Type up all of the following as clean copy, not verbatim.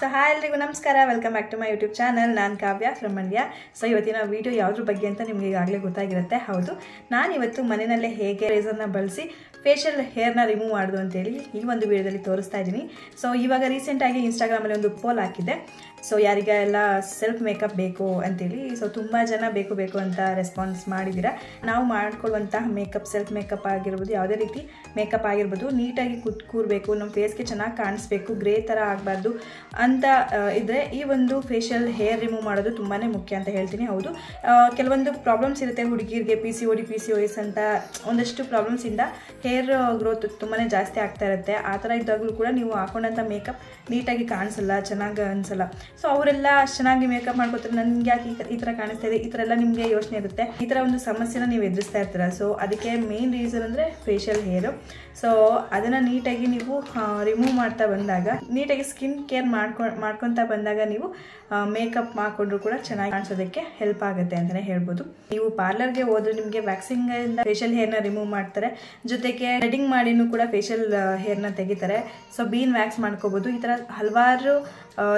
So hi ಎಲ್ರಿಗೂ ನಮಸ್ಕಾರ, welcome back to my YouTube channel. ನಾನು ಕಾವ್ಯ ಫ್ರಮ್ ಮಂಡ್ಯ. ಸೊ ಇವತ್ತಿನ ವಿಡಿಯೋ ಯಾವುದ್ರ ಬಗ್ಗೆ ಅಂತ ನಿಮಗೆ ಈಗಾಗಲೇ ಗೊತ್ತಾಗಿರುತ್ತೆ. ಹೌದು, ನಾನು ಇವತ್ತು ಮನೆಯಲ್ಲೇ ಹೇಗೆ ರೇಸರ್ನ ಬಳಸಿ ಫೇಶಿಯಲ್ ಹೇರ್ನ ರಿಮೂವ್ ಮಾಡೋದು ಅಂತೇಳಿ ಈ ಒಂದು ವಿಡಿಯೋದಲ್ಲಿ ತೋರಿಸ್ತಾ ಇದ್ದೀನಿ. ಸೊ ಇವಾಗ ರೀಸೆಂಟಾಗಿ ಇನ್ಸ್ಟಾಗ್ರಾಮಲ್ಲಿ ಒಂದು ಪೋಲ್ ಹಾಕಿದ್ದೆ. ಸೊ ಯಾರಿಗೆಲ್ಲ ಸೆಲ್ಫ್ ಮೇಕಪ್ ಬೇಕು ಅಂತೇಳಿ, ಸೊ ತುಂಬ ಜನ ಬೇಕು ಅಂತ ರೆಸ್ಪಾನ್ಸ್ ಮಾಡಿದ್ದೀರಾ. ನಾವು ಮಾಡ್ಕೊಳ್ಳುವಂತಹ ಮೇಕಪ್, ಸೆಲ್ಫ್ ಮೇಕಪ್ ಆಗಿರ್ಬೋದು, ಯಾವುದೇ ರೀತಿ ಮೇಕಪ್ ಆಗಿರ್ಬೋದು, ನೀಟಾಗಿ ಕೂರಬೇಕು, ನಮ್ಮ ಫೇಸ್ಗೆ ಚೆನ್ನಾಗಿ ಕಾಣಿಸ್ಬೇಕು, ಗ್ರೇ ಥರ ಆಗಬಾರ್ದು ಅಂತ ಇದ್ದರೆ ಈ ಒಂದು ಫೇಶಿಯಲ್ ಹೇರ್ ರಿಮೂವ್ ಮಾಡೋದು ತುಂಬಾ ಮುಖ್ಯ ಅಂತ ಹೇಳ್ತೀನಿ. ಹೌದು, ಕೆಲವೊಂದು ಪ್ರಾಬ್ಲಮ್ಸ್ ಇರುತ್ತೆ ಹುಡುಗಿರಿಗೆ, PCOS ಅಂತ ಒಂದಷ್ಟು ಪ್ರಾಬ್ಲಮ್ಸಿಂದ ಹೇರ್ ಗ್ರೋತ್ ತುಂಬಾ ಜಾಸ್ತಿ ಆಗ್ತಾ ಇರುತ್ತೆ. ಆ ಥರ ಇದ್ದಾಗಲೂ ಕೂಡ ನೀವು ಹಾಕೊಂಡಂಥ ಮೇಕಪ್ ನೀಟಾಗಿ ಕಾಣಿಸಲ್ಲ, ಚೆನ್ನಾಗಿ ಅನಿಸಲ್ಲ. ಸೊ ಅವರೆಲ್ಲ ಚೆನ್ನಾಗಿ ಮೇಕಪ್ ಮಾಡ್ಕೋತಾರೆ, ನನಗೆ ಯಾಕೆ ಈ ಥರ ಕಾಣಿಸ್ತಾ ಇದೆ, ಈ ಥರ ಎಲ್ಲ ನಿಮಗೆ ಯೋಚನೆ ಇರುತ್ತೆ. ಈ ಥರ ಒಂದು ಸಮಸ್ಯೆನ ನೀವು ಎದುರಿಸ್ತಾ ಇರ್ತೀರ. ಸೊ ಅದಕ್ಕೆ ಮೇನ್ ರೀಸನ್ ಅಂದರೆ ಫೇಶಿಯಲ್ ಹೇರು. ಸೊ ಅದನ್ನು ನೀಟಾಗಿ ನೀವು ರಿಮೂವ್ ಮಾಡ್ತಾ ಬಂದಾಗ, ನೀಟಾಗಿ ಸ್ಕಿನ್ ಕೇರ್ ಮಾಡ್ಕೊತಾ ಬಂದಾಗ ನೀವು ಮೇಕಪ್ ಮಾಡಿಕೊಂಡ್ರು ಕೂಡ ಚೆನ್ನಾಗಿ ಕಾಣಿಸೋದಕ್ಕೆ ಹೆಲ್ಪ್ ಆಗುತ್ತೆ ಅಂತಲೇ ಹೇಳ್ಬೋದು. ನೀವು ಪಾರ್ಲರ್ಗೆ ಹೋದ್ರೆ ನಿಮಗೆ ವ್ಯಾಕ್ಸಿಂಗಿಂದ ಫೇಶಿಯಲ್ ಹೇರ್ನ ರಿಮೂವ್ ಮಾಡ್ತಾರೆ, ಜೊತೆಗೆ ಥ್ರೆಡಿಂಗ್ ಮಾಡಿನೂ ಕೂಡ ಫೇಶಿಯಲ್ ಹೇರ್ನ ತೆಗಿತಾರೆ. ಸೊ ಬೀನ್ ವ್ಯಾಕ್ಸ್ ಮಾಡ್ಕೋಬೋದು. ಈ ಥರ ಹಲವಾರು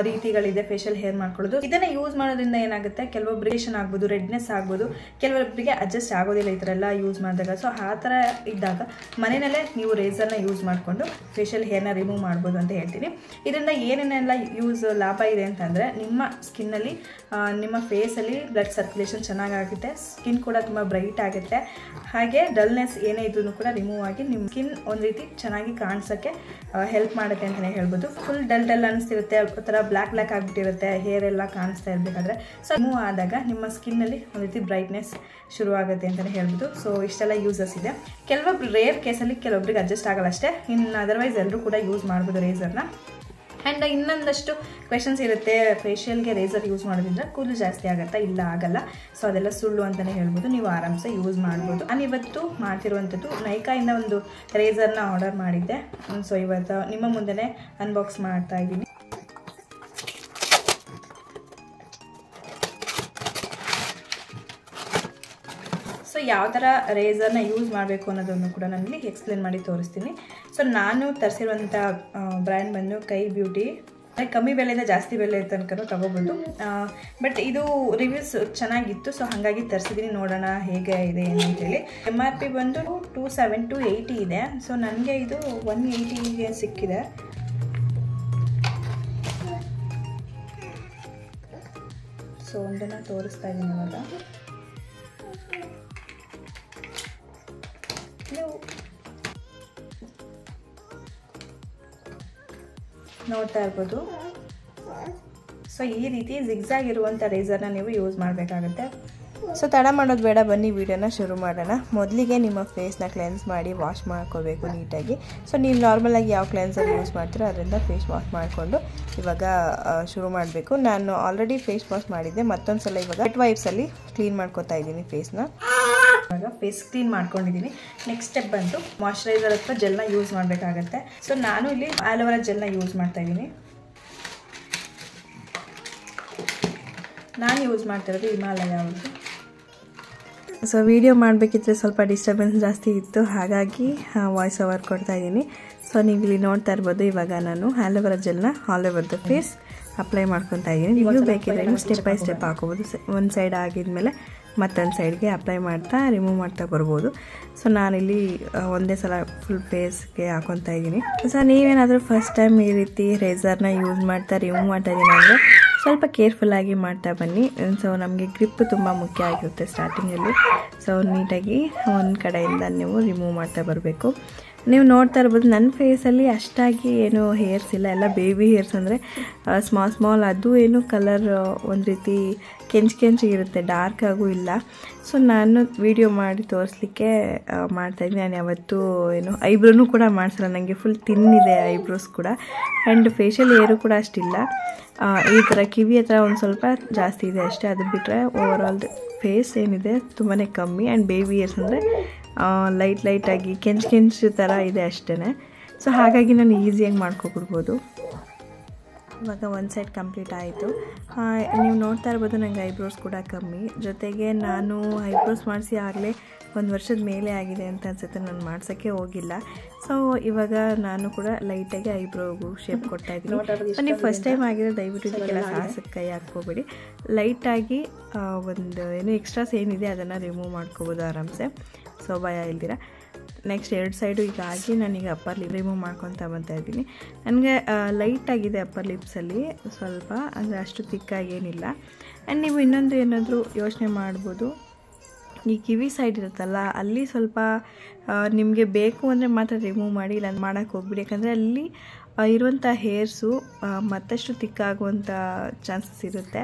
ರೀತಿಗಳಿದೆ ಫೇಶಿಯಲ್ ಹೇರ್ ಮಾಡ್ಕೊಳ್ಳೋದು. ಇದನ್ನ ಯೂಸ್ ಮಾಡೋದ್ರಿಂದ ಏನಾಗುತ್ತೆ, ಕೆಲವೊಬ್ಬರಿಗೆ ರೇಷನ್ ಆಗ್ಬೋದು, ರೆಡ್ನೆಸ್ ಆಗ್ಬೋದು, ಕೆಲವೊಬ್ಬರಿಗೆ ಅಡ್ಜಸ್ಟ್ ಆಗೋದಿಲ್ಲ ಈ ಥರ ಎಲ್ಲ ಯೂಸ್ ಮಾಡಿದಾಗ. ಸೊ ಆ ಥರ ಇದ್ದಾಗ ಮನೆಯಲ್ಲೇ ನೀವು ರೇಸರ್ನ ಯೂಸ್ ಮಾಡಿಕೊಂಡು ಫೇಶಿಯಲ್ ಹೇರ್ನ ರಿಮೂವ್ ಮಾಡ್ಬೋದು ಅಂತ ಹೇಳ್ತೀನಿ. ಇದರಿಂದ ಏನೇನೆಲ್ಲ ಲಾಭ ಇದೆ ಅಂತಂದರೆ, ನಿಮ್ಮ ಸ್ಕಿನ್ನಲ್ಲಿ, ನಿಮ್ಮ ಫೇಸಲ್ಲಿ ಬ್ಲಡ್ ಸರ್ಕ್ಯುಲೇಷನ್ ಚೆನ್ನಾಗಾಗುತ್ತೆ, ಸ್ಕಿನ್ ಕೂಡ ತುಂಬ ಬ್ರೈಟ್ ಆಗುತ್ತೆ, ಹಾಗೆ ಡಲ್ನೆಸ್ ಏನೇ ಇದ್ರೂ ಕೂಡ ರಿಮೂವ್ ಆಗಿ ನಿಮ್ಮ ಸ್ಕಿನ್ ಒಂದು ರೀತಿ ಚೆನ್ನಾಗಿ ಕಾಣಿಸೋಕ್ಕೆ ಹೆಲ್ಪ್ ಮಾಡುತ್ತೆ ಅಂತಲೇ ಹೇಳ್ಬೋದು. ಫುಲ್ ಡಲ್ ಅನಿಸ್ತಿರುತ್ತೆ, ಥರ ಬ್ಲ್ಯಾಕ್ ಆಗಿಬಿಟ್ಟಿರುತ್ತೆ ಹೇರ್ ಎಲ್ಲ ಕಾಣಿಸ್ತಾ ಇರಬೇಕಾದ್ರೆ. ಸೊ ರಿಮೂವ್ ಆದಾಗ ನಿಮ್ಮ ಸ್ಕಿನ್ನಲ್ಲಿ ಒಂದು ರೀತಿ ಬ್ರೈಟ್ನೆಸ್ ಶುರುವಾಗುತ್ತೆ ಅಂತಲೇ ಹೇಳ್ಬೋದು. ಸೊ ಇಷ್ಟೆಲ್ಲ ಯೂಸಸ್ ಇದೆ. ಕೆಲವೊಬ್ರು ರೇರ್ ಕೇಸಲ್ಲಿ ಕೆಲವೊಬ್ರಿಗೆ ಅಡ್ಜಸ್ಟ್ ಆಗಲ್ಲ ಅಷ್ಟೇ, ಇನ್ನು ಅದರ್ವೈಸ್ ಎಲ್ಲರೂ ಕೂಡ ಯೂಸ್ ಮಾಡ್ಬೋದು ರೇಸರ್ನ. ಆ್ಯಂಡ್ ಇನ್ನೊಂದಷ್ಟು ಕ್ವೆಶನ್ಸ್ ಇರುತ್ತೆ, ಫೇಶಿಯಲ್ಗೆ ರೇಸರ್ ಯೂಸ್ ಮಾಡೋದ್ರಿಂದ ಕೂದಲು ಜಾಸ್ತಿ ಆಗುತ್ತಾ? ಇಲ್ಲ, ಆಗಲ್ಲ. ಸೊ ಅದೆಲ್ಲ ಸುಳ್ಳು ಅಂತಲೇ ಹೇಳ್ಬೋದು, ನೀವು ಆರಾಮ್ಸೆ ಯೂಸ್ ಮಾಡ್ಬೋದು. ನಾನು ಇವತ್ತು ಮಾಡ್ತಿರುವಂಥದ್ದು ನೈಕಾಯಿಂದ ಒಂದು ರೇಸರ್ನ ಆರ್ಡರ್ ಮಾಡಿದ್ದೆ. ಸೊ ಇವತ್ತು ನಿಮ್ಮ ಮುಂದೆನೇ ಅನ್ಬಾಕ್ಸ್ ಮಾಡ್ತಾ ಇದ್ದೀನಿ. ಸೊ ಯಾವ ಥರ ರೇಸರ್ನ ಯೂಸ್ ಮಾಡಬೇಕು ಅನ್ನೋದನ್ನು ಕೂಡ ನಾನು ಎಕ್ಸ್ಪ್ಲೇನ್ ಮಾಡಿ ತೋರಿಸ್ತೀನಿ. ಸೊ ನಾನು ತರಿಸಿರುವಂಥ ಬ್ರ್ಯಾಂಡ್ ಬಂದು ಕೈ ಬ್ಯೂಟಿ. ಕಮ್ಮಿ ಬೆಲೆಯಿಂದ ಜಾಸ್ತಿ ಬೆಲೆ ತನಕ ತಗೋಬೋದು. ಬಟ್ ಇದು ರಿವ್ಯೂಸ್ ಚೆನ್ನಾಗಿತ್ತು, ಸೊ ಹಾಗಾಗಿ ತರಿಸಿದ್ದೀನಿ. ನೋಡೋಣ ಹೇಗೆ ಇದೆ ಏನಂತೇಳಿ. MRP ಬಂದು 280 ಇದೆ. ಸೊ ನನಗೆ ಇದು 180ಗೆ ಸಿಕ್ಕಿದೆ. ಸೊ ಒಂದನ್ನು ತೋರಿಸ್ತಾ ಇದ್ದೀನಿ ಇವಾಗ. ನೋಡ್ತಾ ಇರ್ಬೋದು. ಸೊ ಈ ರೀತಿ ಜಿಗ್ಜಾಗ್ ಇರುವಂಥ ರೇಸರ್ನ ನೀವು ಯೂಸ್ ಮಾಡಬೇಕಾಗುತ್ತೆ. ಸೊ ತಡ ಮಾಡೋದು ಬೇಡ, ಬನ್ನಿ ವಿಡಿಯೋನ ಶುರು ಮಾಡೋಣ. ಮೊದಲಿಗೆ ನಿಮ್ಮ ಫೇಸ್ನ ಕ್ಲೆನ್ಸ್ ಮಾಡಿ ವಾಶ್ ಮಾಡ್ಕೋಬೇಕು ನೀಟಾಗಿ. ಸೊ ನೀವು ನಾರ್ಮಲಾಗಿ ಯಾವ ಕ್ಲೆನ್ಸರ್ ಯೂಸ್ ಮಾಡ್ತೀರೋ ಅದರಿಂದ ಫೇಸ್ ವಾಶ್ ಮಾಡಿಕೊಂಡು ಇವಾಗ ಶುರು ಮಾಡಬೇಕು. ನಾನು ಆಲ್ರೆಡಿ ಫೇಸ್ ವಾಶ್ ಮಾಡಿದ್ದೆ, ಮತ್ತೊಂದು ಸಲ ಇವಾಗ ವೆಟ್ ವೈಪ್ಸಲ್ಲಿ ಕ್ಲೀನ್ ಮಾಡ್ಕೋತಾ ಇದ್ದೀನಿ ಫೇಸ್ನ. ಇವಾಗ ಫೇಸ್ ಕ್ಲೀನ್ ಮಾಡ್ಕೊಂಡಿದ್ದೀನಿ. ನೆಕ್ಸ್ಟ್ ಸ್ಟೆಪ್ ಬಂತು ಮಾಯ್ಶ್ಚರೈಸರ್ ಅಥವಾ ಜೆಲ್ನ ಯೂಸ್ ಮಾಡಬೇಕಾಗತ್ತೆ. ಸೊ ನಾನು ಇಲ್ಲಿ ಆಲೋವೆರಾ ಜೆಲ್ನ ಯೂಸ್ ಮಾಡ್ತಾ ಇದ್ದೀನಿ. ನಾನು ಯೂಸ್ ಮಾಡ್ತಿರೋದು ಹಿಮಾಲಯ ಅವ್ರದ್ದು. ಸೊ ವಿಡಿಯೋ ಮಾಡಬೇಕಿದ್ರೆ ಸ್ವಲ್ಪ ಡಿಸ್ಟರ್ಬೆನ್ಸ್ ಜಾಸ್ತಿ ಇತ್ತು, ಹಾಗಾಗಿ ವಾಯ್ಸ್ ಓವರ್ ಕೊಡ್ತಾ ಇದ್ದೀನಿ. ಸೊ ನೀವು ಇಲ್ಲಿ ನೋಡ್ತಾ ಇರ್ಬೋದು, ಇವಾಗ ನಾನು ಆಲೋವೆರಾ ಜೆಲ್ನ all over the face apply ಮಾಡ್ಕೊತಾ ಇದ್ದೀನಿ. ನೀವು ಬೇಕಿದ್ರೆ ಸ್ಟೆಪ್ ಬೈ ಸ್ಟೆಪ್ ಹಾಕೋಬೋದು. ಒಂದು ಸೈಡ್ ಆಗಿದ್ಮೇಲೆ ಮತ್ತೊಂದು ಸೈಡ್ಗೆ ಅಪ್ಲೈ ಮಾಡ್ತಾ ರಿಮೂವ್ ಮಾಡ್ತಾ ಬರ್ಬೋದು. ಸೊ ನಾನಿಲ್ಲಿ ಒಂದೇ ಸಲ ಫುಲ್ ಫೇಸ್ಗೆ ಹಾಕೊತಾ ಇದ್ದೀನಿ. ಸೊ ನೀವೇನಾದರೂ ಫಸ್ಟ್ ಟೈಮ್ ಈ ರೀತಿ ರೇಸರ್ನ ಯೂಸ್ ಮಾಡ್ತಾ ರಿಮೂವ್ ಮಾಡ್ತಾ ಇದ್ದೀನಿ ಅಂದರೆ ಸ್ವಲ್ಪ ಕೇರ್ಫುಲ್ಲಾಗಿ ಮಾಡ್ತಾ ಬನ್ನಿ. ಸೊ ನಮಗೆ ಗ್ರಿಪ್ ತುಂಬ ಮುಖ್ಯ ಆಗಿರುತ್ತೆ ಸ್ಟಾರ್ಟಿಂಗಲ್ಲಿ. ಸೊ ನೀಟಾಗಿ ಒಂದು ಕಡೆಯಿಂದ ನೀವು ರಿಮೂವ್ ಮಾಡ್ತಾ ಬರಬೇಕು. ನೀವು ನೋಡ್ತಾ ಇರ್ಬೋದು, ನನ್ನ ಫೇಸಲ್ಲಿ ಅಷ್ಟಾಗಿ ಏನು ಹೇರ್ಸ್ ಇಲ್ಲ, ಎಲ್ಲ ಬೇಬಿ ಹೇರ್ಸ್ ಅಂದರೆ ಸ್ಮಾಲ್. ಅದು ಏನು ಕಲರ್ ಒಂದು ರೀತಿ ಕೆಂಚು ಇರುತ್ತೆ, ಡಾರ್ಕ್ ಆಗೂ ಇಲ್ಲ. ಸೊ ನಾನು ವಿಡಿಯೋ ಮಾಡಿ ತೋರಿಸ್ಲಿಕ್ಕೆ ಮಾಡ್ತಾಯಿದ್ದೀನಿ. ನಾನು ಯಾವತ್ತೂ ಏನು ಐಬ್ರೋನೂ ಕೂಡ ಮಾಡಿಸಲ್ಲ, ನನಗೆ ಫುಲ್ ತಿನ್ನಿದೆ ಐಬ್ರೋಸ್ ಕೂಡ. ಆ್ಯಂಡ್ ಫೇಶಿಯಲ್ ಹೇರು ಕೂಡ ಅಷ್ಟಿಲ್ಲ, ಈ ಥರ ಕಿವಿ ಹತ್ರ ಒಂದು ಸ್ವಲ್ಪ ಜಾಸ್ತಿ ಇದೆ ಅಷ್ಟೇ. ಅದು ಬಿಟ್ಟರೆ ಓವರ್ ಆಲ್ ಫೇಸ್ ಏನಿದೆ ತುಂಬಾ ಕಮ್ಮಿ. ಆ್ಯಂಡ್ ಬೇಬಿ ಹೇರ್ಸ್ ಅಂದರೆ ಲೈಟಾಗಿ ಕೆಂಚು ಥರ ಇದೆ ಅಷ್ಟೇ. ಸೊ ಹಾಗಾಗಿ ನಾನು ಈಸಿಯಾಗಿ ಮಾಡ್ಕೊಬಿಡ್ಬೋದು. ಇವಾಗ ಒಂದು ಸೈಡ್ ಕಂಪ್ಲೀಟ್ ಆಯಿತು. ನೀವು ನೋಡ್ತಾ ಇರ್ಬೋದು ನನಗೆ ಐಬ್ರೋಸ್ ಕೂಡ ಕಮ್ಮಿ, ಜೊತೆಗೆ ನಾನು ಐಬ್ರೋಸ್ ಮಾಡಿಸಿ ಆಗಲೇ 1 ವರ್ಷದ ಮೇಲೆ ಆಗಿದೆ ಅಂತ ಅನ್ಸುತ್ತೆ, ನಾನು ಮಾಡ್ಸೋಕ್ಕೆ ಹೋಗಿಲ್ಲ. ಸೊ ಇವಾಗ ನಾನು ಕೂಡ ಲೈಟಾಗಿ ಐಬ್ರೋಗೂ ಶೇಪ್ ಕೊಡ್ತಾಯಿದ್ದೀನಿ. ನೀವು ಫಸ್ಟ್ ಟೈಮ್ ಆಗಿದೆ ದಯವಿಟ್ಟು ಇದಕ್ಕೆಲ್ಲ ಸಾಹಸಕ್ಕೆ ಕೈ ಹಾಕ್ಕೋಬೇಡಿ. ಲೈಟಾಗಿ ಒಂದು ಏನು ಎಕ್ಸ್ಟ್ರಾಸ್ ಏನಿದೆ ಅದನ್ನು ರಿಮೂವ್ ಮಾಡ್ಕೋಬೋದು ಆರಾಮ್ಸೆ, ಸೊ ಭಯ ಇಲ್ದಿರ. ನೆಕ್ಸ್ಟ್ 2 ಸೈಡು ಹೀಗಾಗಿ ನಾನೀಗ ಅಪ್ಪರ್ ಲಿಪ್ ರಿಮೂವ್ ಮಾಡ್ಕೊತಾ ಬರ್ತಾ ಇದ್ದೀನಿ. ನನಗೆ ಲೈಟಾಗಿದೆ ಅಪ್ಪರ್ ಲಿಪ್ಸಲ್ಲಿ ಸ್ವಲ್ಪ, ಅಂದರೆ ಅಷ್ಟು ತಿಕ್ಕಾಗೇನಿಲ್ಲ. ಆ್ಯಂಡ್ ನೀವು ಇನ್ನೊಂದು ಏನಾದರೂ ಯೋಚನೆ ಮಾಡ್ಬೋದು, ಈ ಕಿವಿ ಸೈಡ್ ಇರುತ್ತಲ್ಲ ಅಲ್ಲಿ ಸ್ವಲ್ಪ ನಿಮಗೆ ಬೇಕು ಅಂದರೆ ಮಾತ್ರ ರಿಮೂವ್ ಮಾಡಿ, ಇಲ್ಲ ಮಾಡೋಕ್ಕೆ ಹೋಗ್ಬಿಡಿ. ಯಾಕಂದರೆ ಅಲ್ಲಿ ಇರುವಂಥ ಹೇರ್ಸು ಮತ್ತಷ್ಟು ತಿಕ್ಕಾಗುವಂಥ ಚಾನ್ಸಸ್ ಇರುತ್ತೆ.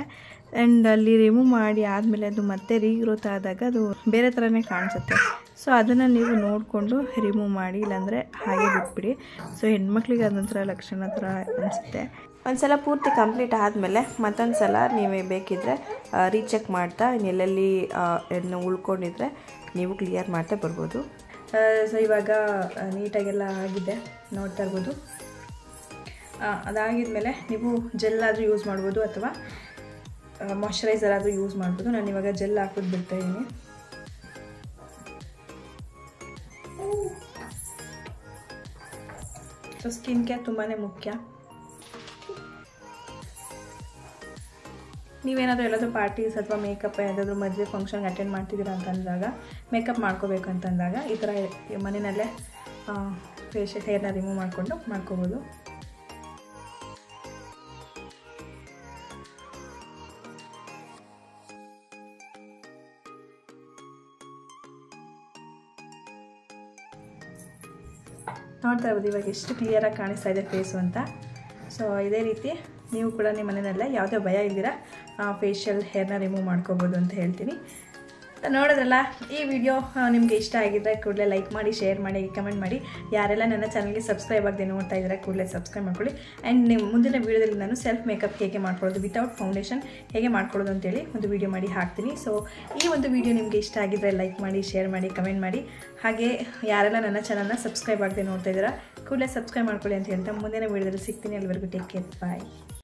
ಆ್ಯಂಡ್ ಅಲ್ಲಿ ರಿಮೂವ್ ಮಾಡಿ ಆದಮೇಲೆ ಅದು ಮತ್ತೆ ರೀಗ್ರೋತ್ ಆದಾಗ ಅದು ಬೇರೆ ಥರನೇ ಕಾಣಿಸುತ್ತೆ. ಸೊ ಅದನ್ನು ನೀವು ನೋಡಿಕೊಂಡು ರಿಮೂವ್ ಮಾಡಿ, ಇಲ್ಲಾಂದರೆ ಹಾಗೆ ಬಿಟ್ಬಿಡಿ. ಸೊ ಹೆಣ್ಮಕ್ಳಿಗೆ ಅದೊಂಥರ ಲಕ್ಷಣ ಥರ ಅನಿಸುತ್ತೆ. ಒಂದು ಸಲ ಪೂರ್ತಿ ಕಂಪ್ಲೀಟ್ ಆದಮೇಲೆ ಮತ್ತೊಂದು ಸಲ ನೀವೇ ಬೇಕಿದ್ದರೆ ರೀಚೆಕ್ ಮಾಡ್ತಾ ಎಲ್ಲೆಲ್ಲಿ ಏನು ಉಳ್ಕೊಂಡಿದ್ರೆ ನೀವು ಕ್ಲಿಯರ್ ಮಾಡ್ತಾ ಬರ್ಬೋದು. ಸೊ ಇವಾಗ ನೀಟಾಗೆಲ್ಲ ಆಗಿದೆ, ನೋಡ್ತಾ ಇರ್ಬೋದು. ಅದಾಗಿದ್ಮೇಲೆ ನೀವು ಜೆಲ್ ಆದರೂ ಯೂಸ್ ಮಾಡ್ಬೋದು ಅಥವಾ ಮಾಯ್ಶ್ಚರೈಸರ್ ಆದರೂ ಯೂಸ್ ಮಾಡ್ಬೋದು. ನಾನು ಇವಾಗ ಜೆಲ್ ಹಾಕೋದು ಬಿಡ್ತಾಯಿದ್ದೀನಿ. ಸೊ ಸ್ಕಿನ್ ಕೇರ್ ತುಂಬಾ ಮುಖ್ಯ. ನೀವೇನಾದರೂ ಎಲ್ಲಾದರೂ ಪಾರ್ಟೀಸ್ ಅಥವಾ ಮೇಕಪ್ ಯಾವುದಾದ್ರೂ ಮದುವೆ ಫಂಕ್ಷನ್ಗೆ ಅಟೆಂಡ್ ಮಾಡ್ತಿದ್ದೀರಾ ಅಂತಂದಾಗ, ಮೇಕಪ್ ಮಾಡ್ಕೋಬೇಕು ಅಂತಂದಾಗ ಈ ಥರ ಮನೆಯಲ್ಲೇ ಫೇಶಿಯಲ್ ಹೇರ್ನ ರಿಮೂವ್ ಮಾಡ್ಕೋಬೋದು. ನೋಡ್ತಾ ಇರ್ಬೋದು ಇವಾಗ ಎಷ್ಟು ಕ್ಲಿಯರಾಗಿ ಕಾಣಿಸ್ತಾ ಇದೆ ಫೇಸು ಅಂತ. ಸೊ ಇದೇ ರೀತಿ ನೀವು ಕೂಡ ನಿಮ್ಮ ಮನೆಯಲ್ಲೇ ಯಾವುದೇ ಭಯ ಇಲ್ದಿರ ಫೇಶಿಯಲ್ ಹೇರ್ನ ರಿಮೂವ್ ಮಾಡ್ಕೋಬೋದು ಅಂತ ಹೇಳ್ತೀನಿ. ನೋಡೋದ್ರಲ್ಲ, ಈ ವಿಡಿಯೋ ನಿಮಗೆ ಇಷ್ಟ ಆಗಿದ್ದರೆ ಕೂಡಲೇ ಲೈಕ್ ಮಾಡಿ, ಶೇರ್ ಮಾಡಿ, ಕಮೆಂಟ್ ಮಾಡಿ. ಯಾರೆಲ್ಲ ನನ್ನ ಚಾನಲ್ಗೆ ಸಬ್ಸ್ಕ್ರೈಬ್ ಆಗದೆ ನೋಡ್ತಾ ಇದ್ದಾರೆ ಕೂಡಲೇ ಸಬ್ಸ್ಕ್ರೈಬ್ ಮಾಡ್ಕೊಳ್ಳಿ. ಆ್ಯಂಡ್ ನಿಮ್ಮ ಮುಂದಿನ ವೀಡಿಯೋದಲ್ಲಿ ನಾನು ಸೆಲ್ಫ್ ಮೇಕಪ್ ಹೇಗೆ ಮಾಡ್ಕೊಳ್ಳೋದು, ವಿತೌಟ್ ಫೌಂಡೇಶನ್ ಹೇಗೆ ಮಾಡ್ಕೊಳ್ಳೋದು ಅಂತೇಳಿ ಒಂದು ವಿಡಿಯೋ ಮಾಡಿ ಹಾಕ್ತೀನಿ. ಸೊ ಈ ಒಂದು ವಿಡಿಯೋ ನಿಮಗೆ ಇಷ್ಟ ಆಗಿದ್ದರೆ ಲೈಕ್ ಮಾಡಿ, ಶೇರ್ ಮಾಡಿ, ಕಮೆಂಟ್ ಮಾಡಿ. ಹಾಗೆ ಯಾರೆಲ್ಲ ನನ್ನ ಚಾನಲ್ನ ಸಬ್ಸ್ಕ್ರೈಬ್ ಆಗದೆ ನೋಡ್ತಾ ಇದ್ದೀರಾ ಕೂಡಲೇ ಸಬ್ಸ್ಕ್ರೈಬ್ ಮಾಡ್ಕೊಳ್ಳಿ ಅಂತ ಹೇಳ್ತಾ ಮುಂದಿನ ವೀಡಿಯೋದಲ್ಲಿ ಸಿಗ್ತೀನಿ. ಅಲ್ಲಿವರೆಗೂ ಟೇಕ್ ಕೇರ್, ಬಾಯ್.